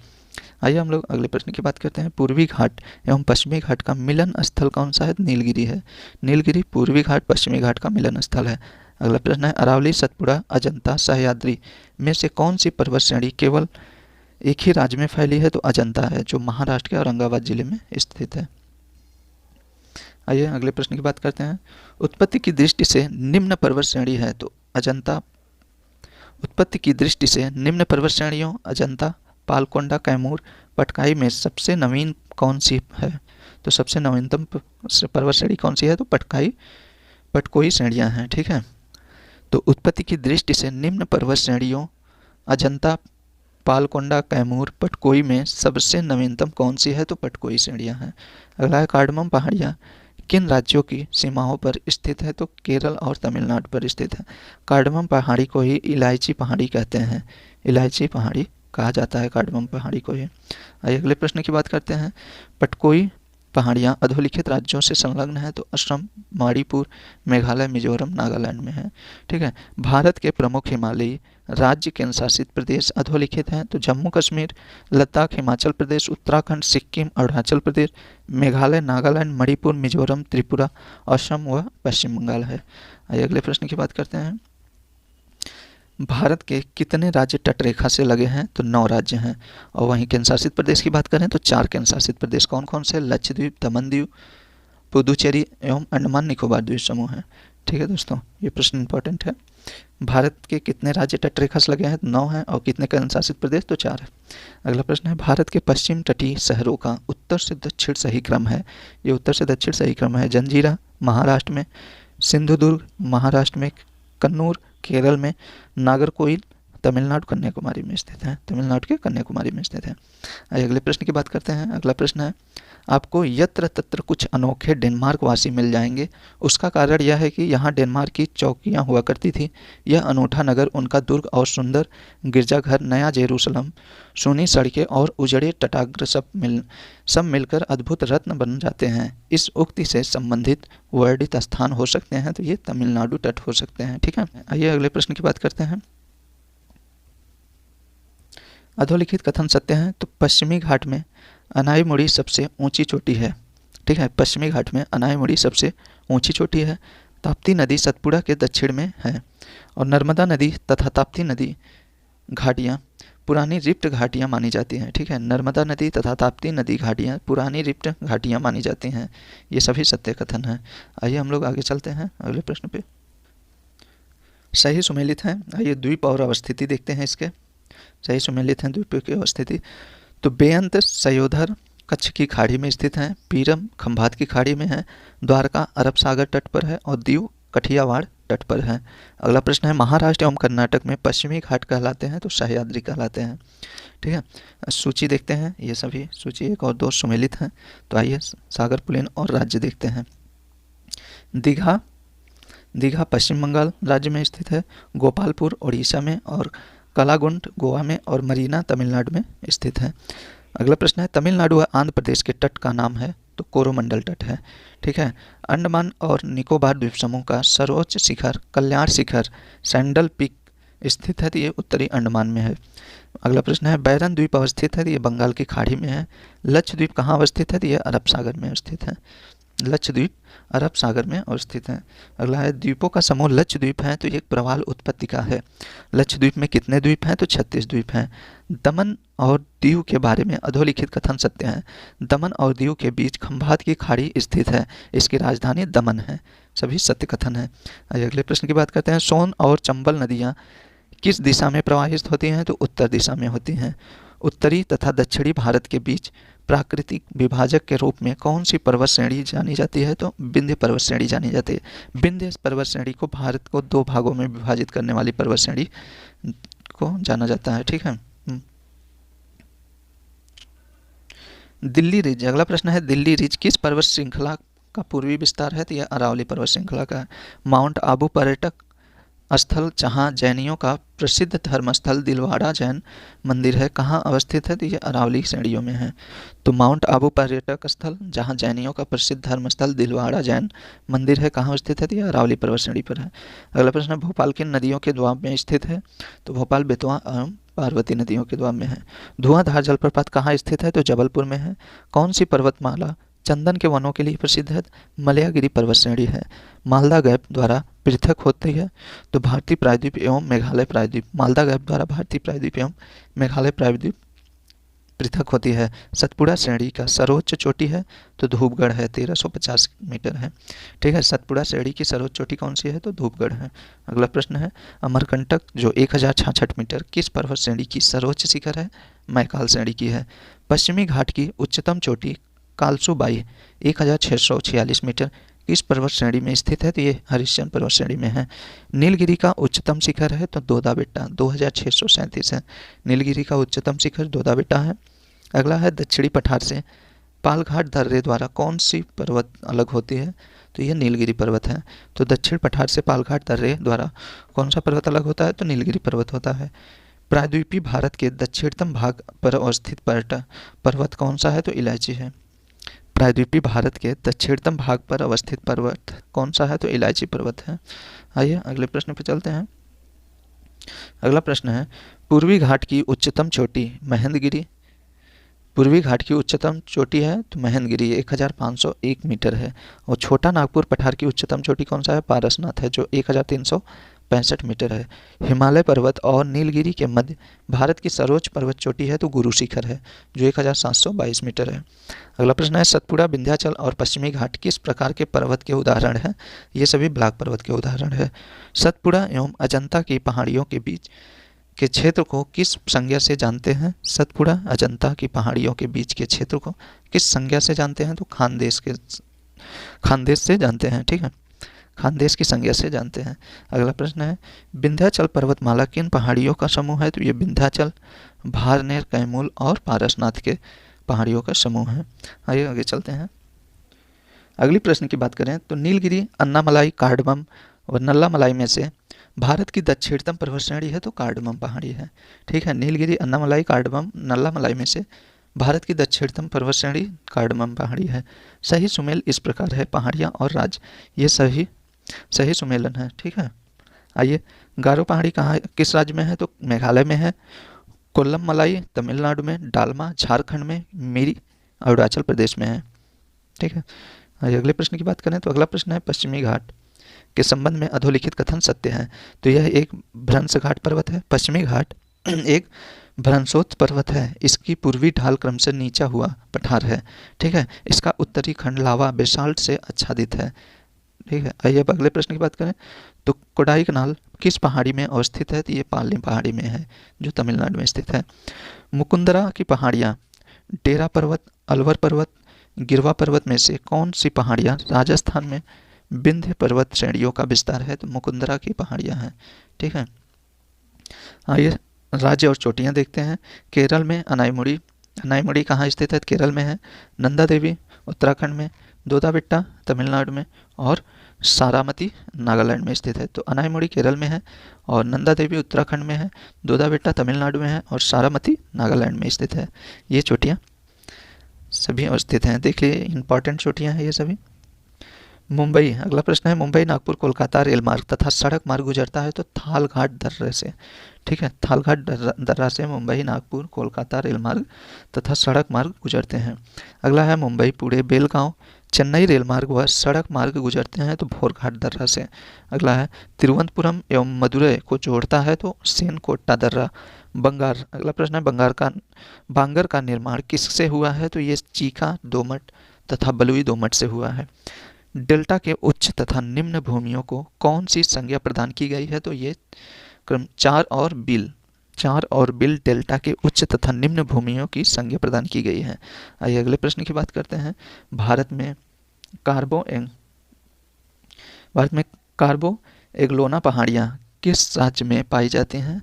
आइए हम लोग अगले प्रश्न की बात करते हैं। पूर्वी घाट एवं पश्चिमी घाट का मिलन स्थल कौन सा है? नीलगिरी है। नीलगिरी पूर्वी घाट पश्चिमी घाट का मिलन स्थल है। अगला प्रश्न है अरावली, सतपुड़ा, अजंता, सह्याद्री में से कौन सी पर्वत श्रेणी केवल एक ही राज्य में फैली है? तो अजंता है, जो महाराष्ट्र के औरंगाबाद जिले में स्थित है। आइए अगले प्रश्न की बात करते हैं। उत्पत्ति की दृष्टि से निम्न पर्वत श्रेणी है तो अजंता। उत्पत्ति की दृष्टि से निम्न पर्वत श्रेणियों अजंता, पालकोंडा, कैमूर, पटकाई में सबसे नवीन कौन सी है? तो सबसे नवीनतम पर्वत श्रेणी कौन सी है? तो पटकोई श्रेणियाँ हैं। ठीक है, तो उत्पत्ति की दृष्टि से निम्न पर्वत श्रेणियों अजंता, पालकोंडा, कैमूर, पटकोई में सबसे नवीनतम कौन सी है? तो पटकोई श्रेणियाँ हैं। अगला है कार्डमम पहाड़ियाँ किन राज्यों की सीमाओं पर स्थित है? तो केरल और तमिलनाडु पर स्थित है। कार्डमम पहाड़ी को ही इलायची पहाड़ी कहते हैं। इलायची पहाड़ी कहा जाता है कार्डमम पहाड़ी को ही। आइए अगले प्रश्न की बात करते हैं। पटकोई पहाड़ियाँ अधोलिखित राज्यों से संलग्न है तो असम, मणिपुर, मेघालय, मिजोरम, नागालैंड में है। ठीक है, भारत के प्रमुख हिमालयी राज्य केंद्र शासित प्रदेश अधोलिखित हैं तो जम्मू कश्मीर, लद्दाख, हिमाचल प्रदेश, उत्तराखंड, सिक्किम, अरुणाचल प्रदेश, मेघालय, नागालैंड, मणिपुर, मिजोरम, त्रिपुरा, असम व पश्चिम बंगाल है। आइए अगले प्रश्न की बात करते हैं। भारत के कितने राज्य तटरेखा से लगे हैं? तो 9 राज्य हैं। और वहीं केंद्र शासित प्रदेश की बात करें तो 4 केंद्र शासित प्रदेश कौन कौन से? लक्षद्वीप, दमन दीव, पुदुचेरी एवं अंडमान निकोबार द्वीप समूह है। ठीक है दोस्तों, ये प्रश्न इंपॉर्टेंट है। भारत के कितने राज्य तटरेखा से लगे हैं? 9 हैं। और कितने केंद्र शासित प्रदेश? तो 4 है। अगला प्रश्न है भारत के पश्चिम तटीय शहरों का उत्तर से दक्षिण सही क्रम है। ये उत्तर से दक्षिण सही क्रम है। जंजीरा महाराष्ट्र में, सिंधुदुर्ग महाराष्ट्र में, कन्नूर केरल में, नागरकोइल तमिलनाडु कन्याकुमारी में स्थित है। तमिलनाडु के कन्याकुमारी में स्थित है। आइए अगले प्रश्न की बात करते हैं। अगला प्रश्न है आपको यत्र तत्र कुछ अनोखे डेनमार्क वासी मिल जाएंगे। उसका कारण यह है कि यहाँ डेनमार्क की चौकियाँ हुआ करती थी। यह अनूठा नगर, उनका दुर्ग और सुंदर गिरजाघर, नया जेरूसलम, सोनी सड़कें और उजड़े तटाग्र सब मिलकर अद्भुत रत्न बन जाते हैं। इस उक्ति से संबंधित वर्णित स्थान हो सकते हैं तो ये तमिलनाडु तट हो सकते हैं। ठीक है, आइए अगले प्रश्न की बात करते हैं। अधोलिखित कथन सत्य हैं तो पश्चिमी घाट में अनाईमुड़ी सबसे ऊंची चोटी है। ठीक है, पश्चिमी घाट में अनाईमुड़ी सबसे ऊंची चोटी है। ताप्ती नदी सतपुड़ा के दक्षिण में है और नर्मदा नदी तथा ताप्ती नदी घाटियाँ पुरानी रिफ्ट घाटियाँ मानी जाती हैं। ठीक है, नर्मदा नदी तथा ताप्ती नदी घाटियाँ पुरानी रिफ्ट घाटियाँ मानी जाती हैं। ये सभी सत्य कथन हैं। आइए हम लोग आगे चलते हैं अगले प्रश्न पे। सही सुमेलित हैं। आइए द्वीप और अवस्थिति देखते हैं इसके। सही सुमेलित हैं द्वीपों की अवस्थिति। तो बेअंत सयोधर कच्छ की खाड़ी में स्थित हैं, पीरम खंभात की खाड़ी में है, द्वारका अरब सागर तट पर है और दीव कठियावाड़ तट पर है। अगला प्रश्न है महाराष्ट्र एवं कर्नाटक में पश्चिमी घाट कहलाते हैं तो सह्याद्री कहलाते हैं। ठीक है, सूची देखते हैं। ये सभी सूची 1 और 2 सुमेलित हैं। तो आइए सागर पुलिन और राज्य देखते हैं। दीघा पश्चिम बंगाल राज्य में स्थित है, गोपालपुर उड़ीसा में और कलागुंड गोवा में और मरीना तमिलनाडु में स्थित है। अगला प्रश्न है तमिलनाडु व आंध्र प्रदेश के तट का नाम है तो कोरोमंडल तट है। ठीक है, अंडमान और निकोबार द्वीप समूह का सर्वोच्च शिखर कल्याण शिखर सैंडल पीक स्थित है तो ये उत्तरी अंडमान में है। अगला प्रश्न है बैरन द्वीप अवस्थित है तो ये बंगाल की खाड़ी में है। लक्षद्वीप कहाँ अवस्थित है तो ये अरब सागर में स्थित है। लक्षद्वीप अरब सागर में अवस्थित है। अगला है द्वीपों का समूह लक्षद्वीप है तो एक प्रवाल उत्पत्ति का है। लक्षद्वीप में कितने द्वीप हैं तो 36 द्वीप हैं। दमन और दीव के बारे में अधोलिखित कथन सत्य हैं। दमन और दीव के बीच खंभात की खाड़ी स्थित है, इसकी राजधानी दमन है। सभी सत्य कथन है। अगले प्रश्न की बात करते हैं। सोन और चंबल नदियाँ किस दिशा में प्रवाहित होती हैं तो उत्तर दिशा में होती हैं। उत्तरी तथा दक्षिणी भारत के बीच प्राकृतिक विभाजक के रूप में कौन सी पर्वत श्रेणी जानी जाती है तो विंध्य पर्वत श्रेणी जानी जाती है। विंध्य पर्वत श्रेणी को भारत को 2 भागों में विभाजित करने वाली पर्वत श्रेणी को जाना जाता है। ठीक है, दिल्ली रिज। अगला प्रश्न है दिल्ली रिज किस पर्वत श्रृंखला का पूर्वी विस्तार है तो यह अरावली पर्वत श्रृंखला का है। माउंट आबू पर्यटक स्थल जहाँ जैनियों का प्रसिद्ध धर्मस्थल दिलवाड़ा जैन मंदिर है कहाँ अवस्थित है? तो ये अरावली श्रेणियों में है। तो माउंट आबू पर्यटक स्थल जहाँ जैनियों का प्रसिद्ध धर्मस्थल दिलवाड़ा जैन मंदिर है कहाँ स्थित है? तो ये अरावली पर्वत श्रेणी पर है। अगला प्रश्न है, भोपाल किन नदियों के दोआब में स्थित है? तो भोपाल बेतवा एवं पार्वती नदियों के दोआब में है। धुआंधार जलप्रपात कहाँ स्थित है? तो जबलपुर में है। कौन सी पर्वतमाला चंदन के वनों के लिए प्रसिद्ध है? मलयागिरी पर्वत श्रेणी है। मालदा गैप द्वारा पृथक होती है तो भारतीय प्रायद्वीप एवं मेघालय प्रायद्वीप। मालदा गैप द्वारा भारतीय प्रायद्वीप एवं मेघालय प्रायद्वीप पृथक होती है। सतपुड़ा श्रेणी का सर्वोच्च चोटी है तो धूपगढ़ है, 1350 मीटर है। ठीक है, सतपुड़ा श्रेणी की सर्वोच्च चोटी कौन सी है? तो धूपगढ़ है। अगला प्रश्न है, अमरकंटक जो 1066 मीटर किस पर्वत श्रेणी की सर्वोच्च शिखर है? मैकाल श्रेणी की है। पश्चिमी घाट की उच्चतम चोटी कालसूबाई 1646 मीटर किस पर्वत श्रेणी में स्थित है? तो ये हरिश्चंद्र पर्वत श्रेणी में है। नीलगिरी का उच्चतम शिखर है तो दोदा बेट्टा 2637 है। नीलगिरी का उच्चतम शिखर दोदा बेट्टा है। अगला है, दक्षिणी पठार से पालघाट दर्रे द्वारा कौन सी पर्वत अलग होती है? तो यह नीलगिरी पर्वत है। तो दक्षिण पठार से पालघाट दर्रे द्वारा कौन सा पर्वत अलग होता है? तो नीलगिरी पर्वत होता है। प्रायद्वीपीय भारत के दक्षिणतम भाग पर अवस्थित पर्वत कौन सा है? तो इलायची है। प्रायद्वीपीय भारत के दक्षिणतम भाग पर अवस्थित पर्वत कौन सा है? तो इलायची पर्वत है। आइए अगले प्रश्न पर चलते हैं। अगला प्रश्न है, पूर्वी घाट की उच्चतम चोटी महेंद्रगिरी। पूर्वी घाट की उच्चतम चोटी है तो महेंद्रगिरी 1501 मीटर है। और छोटा नागपुर पठार की उच्चतम चोटी कौन सा है? पारसनाथ है जो 1365 मीटर है। हिमालय पर्वत और नीलगिरी के मध्य भारत की सर्वोच्च पर्वत चोटी है तो गुरु शिखर है जो 1722 मीटर है। अगला प्रश्न है, सतपुड़ा, विंध्याचल और पश्चिमी घाट किस प्रकार के पर्वत के उदाहरण हैं? ये सभी ब्लॉक पर्वत के उदाहरण है। सतपुड़ा एवं अजंता की पहाड़ियों के बीच के क्षेत्र को किस संज्ञा से जानते हैं? सतपुड़ा अजंता की पहाड़ियों के बीच के क्षेत्र को किस संज्ञा से जानते हैं? तो खानदेश से जानते हैं। ठीक है, खानदेश की संज्ञा से जानते हैं। अगला प्रश्न है, विंध्याचल पर्वतमाला किन पहाड़ियों का समूह है? तो ये विंध्याचल, भारनेर, कैमूल और पारसनाथ के पहाड़ियों का समूह है। आइए आगे चलते हैं। अगली प्रश्न की बात करें तो नीलगिरी, अन्नामलाई, कार्डमम और नल्लामलाई में से भारत की दक्षिणतम पर्वत श्रेणी है तो कार्डमम पहाड़ी है। ठीक है, नीलगिरी, अन्नामलाई, कार्डमम, नल्लामलाई में से भारत की दक्षिणतम पर्वत श्रेणी कार्डमम पहाड़ी है। सही सुमेल इस प्रकार है, पहाड़ियाँ और राज्य, ये सही सुमेलन है। ठीक है, आइए, गारो पहाड़ी कहाँ किस राज्य में है? तो मेघालय में है। कोल्लम मलाई तमिलनाडु में, डालमा झारखंड में, मिरी अरुणाचल प्रदेश में है। ठीक है, आइए अगले प्रश्न की बात करें तो अगला प्रश्न है, पश्चिमी घाट के संबंध में अधोलिखित कथन सत्य है? तो यह एक भ्रंश घाट पर्वत है। पश्चिमी घाट एक भ्रंशोत्त पर्वत है। इसकी पूर्वी ढाल क्रमशः नीचा हुआ पठार है। ठीक है, इसका उत्तरी खंड लावा बेसाल्ट से आच्छादित है। ठीक है, आइए अब अगले प्रश्न की बात करें तो कोडाईकनाल किस पहाड़ी में अवस्थित है? तो ये पाली पहाड़ी में है जो तमिलनाडु में स्थित है। मुकुंदरा की पहाड़ियाँ डेरा पर्वत, अलवर पर्वत, गिरवा पर्वत में से कौन सी पहाड़ियाँ राजस्थान में विंध्य पर्वत श्रेणियों का विस्तार है? तो मुकुंदरा की पहाड़ियाँ हैं। ठीक है, आइए राज्य और चोटियाँ देखते हैं। केरल में अनाईमुड़ी, अनाईमुड़ी कहाँ स्थित है? केरल में है। नंदा देवी उत्तराखंड में, दोदा बेट्टा तमिलनाडु में और सारामती नागालैंड में स्थित है। तो अनाईमुड़ी केरल में है और नंदा देवी उत्तराखंड में है, दोदा बेट्टा तमिलनाडु में है और सारामती नागालैंड में स्थित है। ये चोटियाँ सभी अवस्थित हैं। देख लिए, इंपॉर्टेंट चोटियाँ हैं ये सभी। मुंबई, अगला प्रश्न है, मुंबई नागपुर कोलकाता रेल मार्ग तथा सड़क मार्ग गुजरता है तो थालघाट दर्रे से। ठीक है, थालघाट दर्रा से मुंबई नागपुर कोलकाता रेल मार्ग तथा सड़क मार्ग गुजरते हैं। अगला है, मुंबई पुणे बेलगांव चेन्नई रेल मार्ग व सड़क मार्ग गुजरते हैं तो भोरघाट दर्रा से। अगला है, तिरुवनंतपुरम एवं मदुरै को जोड़ता है तो सेनकोट्टा दर्रा। बंगार, अगला प्रश्न है, बांगर का निर्माण किससे हुआ है? तो ये चीका दोमट तथा बलुई दोमट से हुआ है। डेल्टा के उच्च तथा निम्न भूमियों को कौन सी संज्ञा प्रदान की गई है? तो ये क्रम चार और बिल डेल्टा के उच्च तथा निम्न भूमियों की संज्ञा प्रदान की गई है। आइए अगले प्रश्न की बात करते हैं। भारत में कार्बो एग्लोना पहाड़ियाँ किस राज्य में पाई जाती हैं?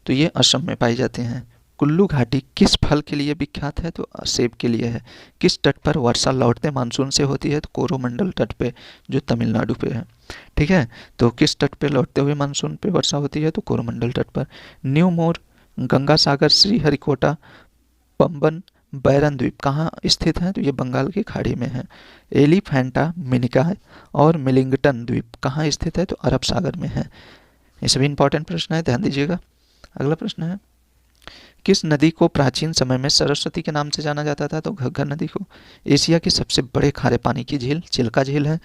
तो ये असम में पाई जाती हैं। कुल्लू घाटी किस फल के लिए विख्यात है? तो सेब के लिए है। किस तट पर वर्षा लौटते मानसून से होती है? तो कोरोमंडल तट पे, जो तमिलनाडु पे है। ठीक है, तो किस तट पे लौटते हुए मानसून पे वर्षा होती है? तो कोरोमंडल तट पर। न्यू मोर, गंगा सागर, श्रीहरिकोटा, पंबन, बैरन द्वीप कहाँ स्थित है? तो ये बंगाल की खाड़ी में है। एलिफेंटा, मिनिकॉय और मिलिंगटन द्वीप कहाँ स्थित है? तो अरब सागर में है। ये सभी इंपॉर्टेंट प्रश्न है, ध्यान दीजिएगा। अगला प्रश्न है, किस नदी को प्राचीन समय में सरस्वती के नाम से जाना जाता था? तो घग्गर नदी को। एशिया की सबसे बड़े खारे पानी की झील चिल्का झील है।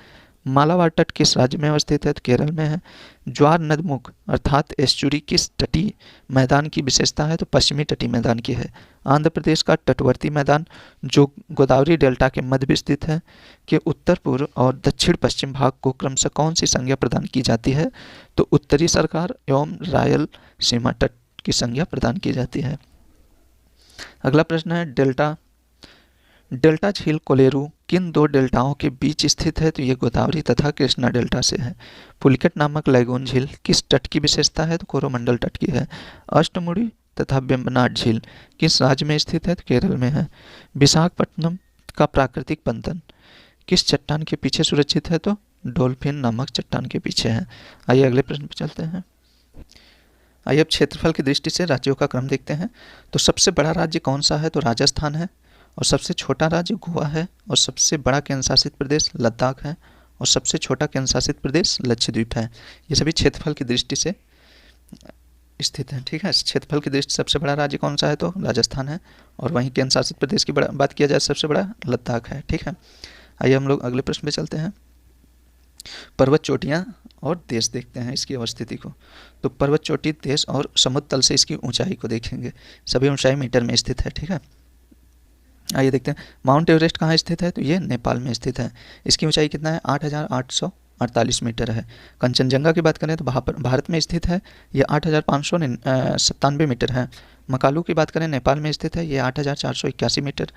मालाबार तट किस राज्य में अवस्थित है? तो केरल में है। ज्वार नदमुख अर्थात एस्चुरी किस तटीय मैदान की विशेषता है? तो पश्चिमी तटीय मैदान की है। आंध्र प्रदेश का तटवर्ती मैदान जो गोदावरी डेल्टा के मध्य में स्थित है के उत्तर पूर्व और दक्षिण पश्चिम भाग को क्रमशः कौन सी संज्ञा प्रदान की जाती है? तो उत्तरी सरकार एवं रायल सीमा तट की संज्ञा प्रदान की जाती है। अगला प्रश्न है, डेल्टा झील कोलेरू किन दो डेल्टाओं के बीच स्थित है? तो ये गोदावरी तथा कृष्णा डेल्टा से है। पुलिकट नामक लैगून झील किस तट की विशेषता है? तो कोरोमंडल तट की है। अष्टमुड़ी तथा वेम्बनाड झील किस राज्य में स्थित है? तो केरल में है। विशाखापट्टनम का प्राकृतिक बंधन किस चट्टान के पीछे सुरक्षित है? तो डॉल्फिन नामक चट्टान के पीछे है। आइए अगले प्रश्न पर चलते हैं। आइए अब क्षेत्रफल की दृष्टि से राज्यों का क्रम देखते हैं। तो सबसे बड़ा राज्य कौन सा है? तो राजस्थान है। और सबसे छोटा राज्य गोवा है। और सबसे बड़ा केंद्र शासित प्रदेश लद्दाख है। और सबसे छोटा केंद्र शासित प्रदेश लक्षद्वीप है। ये सभी क्षेत्रफल की दृष्टि से स्थित हैं। ठीक है, क्षेत्रफल की दृष्टि से सबसे बड़ा राज्य कौन सा है? तो राजस्थान है। और वहीं केंद्र शासित प्रदेश की बात किया जाए सबसे बड़ा लद्दाख है। ठीक है, आइए हम लोग अगले प्रश्न पे चलते हैं। पर्वत चोटियाँ और देश देखते हैं इसकी अवस्थिति को। तो पर्वत चोटी देश और समुद्र तल से इसकी ऊंचाई को देखेंगे। सभी ऊंचाई मीटर में स्थित है। ठीक है, आइए देखते हैं माउंट एवरेस्ट कहाँ स्थित है? तो ये नेपाल में स्थित है। इसकी ऊंचाई कितना है? 8,848 मीटर है। कंचनजंगा की बात करें तो भारत में स्थित है, ये 8,597 मीटर है। मकालू की बात करें नेपाल में स्थित है, ये 8,481 मीटर।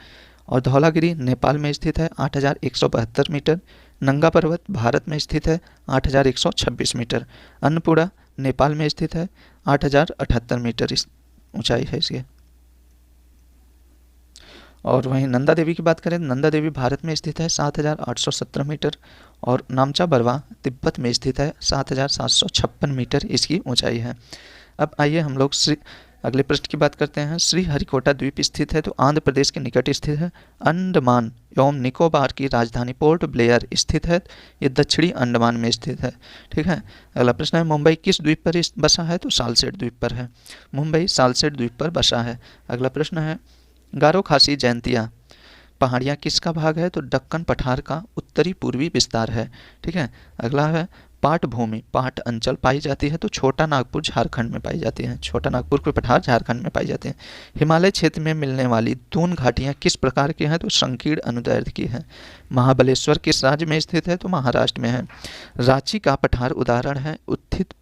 और धौलागिरी नेपाल में स्थित है, 8,172 मीटर। नंगा पर्वत भारत में स्थित है, 8,126 मीटर। अन्नपूर्णा नेपाल में स्थित है, 8,078 मीटर इस ऊंचाई है इसकी। और वहीं नंदा देवी की बात करें, नंदा देवी भारत में स्थित है, 7,817 मीटर। और नामचा बरवा तिब्बत में स्थित है, 7,756 मीटर इसकी ऊंचाई है। अब आइए हम लोग अगले प्रश्न की बात करते हैं। श्रीहरिकोटा द्वीप स्थित है, तो आंध्र प्रदेश के निकट स्थित है। अंडमान एवं निकोबार की राजधानी पोर्ट ब्लेयर स्थित है, ये दक्षिणी अंडमान में स्थित है। ठीक है, अगला प्रश्न है, मुंबई किस द्वीप पर बसा है? तो सालसेट द्वीप पर है। मुंबई सालसेट द्वीप पर बसा है। अगला प्रश्न है, गारो खासी जयंतिया पहाड़ियाँ किसका भाग है? तो दक्कन पठार का उत्तरी पूर्वी विस्तार है। ठीक है, अगला है, पाट भूमि पाट अंचल पाई जाती है, तो छोटा नागपुर झारखंड में पाई जाती है। छोटा नागपुर के पठार झारखंड में पाई जाती हैं। हिमालय क्षेत्र में मिलने वाली दून घाटियाँ किस प्रकार की हैं? तो संकीर्ण अनुदैर्ध्य की है। महाबलेश्वर किस राज्य में स्थित है? तो महाराष्ट्र में है। रांची का पठार उदाहरण है उत्थित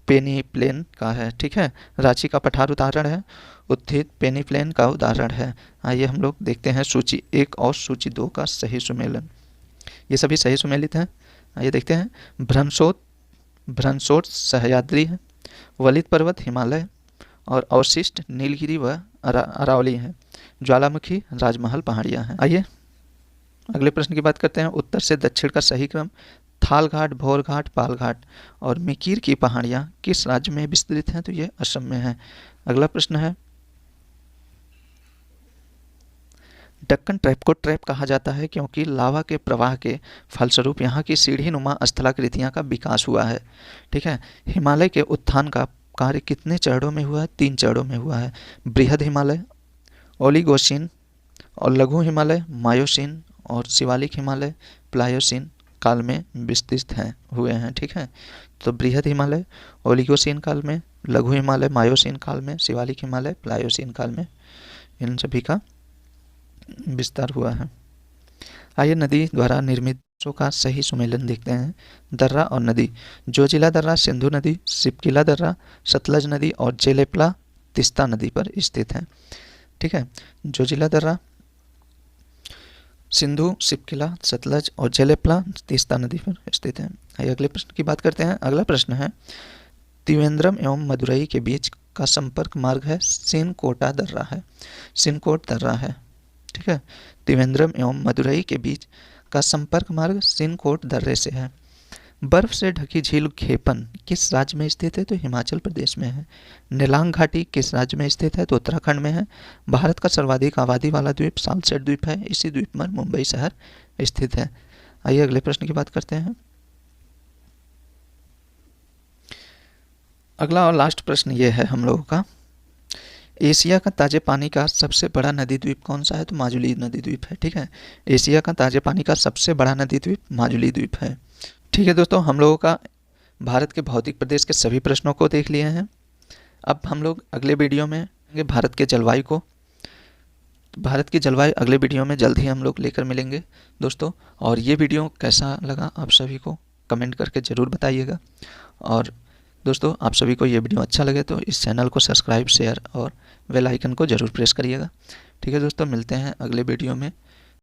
पेनीप्लेन का है। ठीक है, रांची का पठार उदाहरण है, उत्थित पेनीप्लेन का उदाहरण है। आइए हम लोग देखते हैं सूची 1 और सूची 2 का सही सुमेलन। ये सभी सही सुमेलित हैं। आइए देखते हैं, भ्रंशोट सह्याद्री है, वलित पर्वत हिमालय और अवशिष्ट नीलगिरी व अरावली है। ज्वालामुखी राजमहल पहाड़ियाँ हैं। आइए अगले प्रश्न की बात करते हैं। उत्तर से दक्षिण का सही क्रम। थाल घाट, भौर घाट, पाल घाट और मिकीर की पहाड़ियाँ किस राज्य में विस्तृत हैं? तो ये असम में है। अगला प्रश्न है, दक्कन ट्रैप को ट्रैप कहा जाता है क्योंकि लावा के प्रवाह के फलस्वरूप यहाँ की सीढ़ी नुमा स्थलाकृतियाँ का विकास हुआ है। ठीक है, हिमालय के उत्थान का कार्य कितने चरणों में हुआ है? 3 चरणों में हुआ है। बृहद हिमालय, ओलिगोसीन और लघु हिमालय मायोसीन और शिवालिक हिमालय प्लायोसीन काल में विस्तृत हुए हैं। ठीक है, तो बृहद हिमालय ओलिगोसीन काल में, लघु हिमालय मायोसीन काल में, शिवालिक हिमालय प्लायोसीन काल में इन सभी का विस्तार हुआ है। आइए नदी द्वारा निर्मित का सही सुमेलन देखते हैं। दर्रा और नदी। जोजिला दर्रा सिंधु नदी, सिपकिला दर्रा सतलज नदी और जेलेपला तिस्ता नदी पर स्थित है। ठीक है, जोजिला दर्रा सिंधु, सिपकिला, सतलज और जेलेपला तिस्ता नदी पर स्थित है। आइए अगले प्रश्न की बात करते हैं। अगला प्रश्न है, त्रिवेंद्रम एवं मदुरई के बीच का संपर्क मार्ग है सिनकोटा दर्रा है, सिनकोट दर्रा है। ठीक है। त्रिवेंद्रम एवं मदुरई के बीच का संपर्क मार्ग सिनकोट दर्रे से है। बर्फ से ढकी झील घेपन किस राज्य में स्थित है? तो हिमाचल प्रदेश में है। नीलांग घाटी किस राज्य में स्थित है? तो उत्तराखंड में है। भारत का सर्वाधिक आबादी वाला द्वीप सालसेट द्वीप है। इसी द्वीप पर मुंबई शहर स्थित है। आइए अगले प्रश्न की बात करते हैं। अगला और लास्ट प्रश्न ये है हम लोगों का, एशिया का ताजे पानी का सबसे बड़ा नदी द्वीप कौन सा है? तो माजुली नदी द्वीप है। ठीक है। एशिया का ताजे पानी का सबसे बड़ा नदी द्वीप माजुली द्वीप है। ठीक है दोस्तों, हम लोगों का भारत के भौतिक प्रदेश के सभी प्रश्नों को देख लिए हैं। अब हम लोग अगले वीडियो में भारत के जलवायु को, भारत की जलवायु अगले वीडियो में जल्द ही हम लोग लेकर मिलेंगे दोस्तों। और ये वीडियो कैसा लगा आप सभी को कमेंट करके ज़रूर बताइएगा। और दोस्तों आप सभी को ये वीडियो अच्छा लगे तो इस चैनल को सब्सक्राइब, शेयर और बेल आइकन को ज़रूर प्रेस करिएगा। ठीक है दोस्तों, मिलते हैं अगले वीडियो में।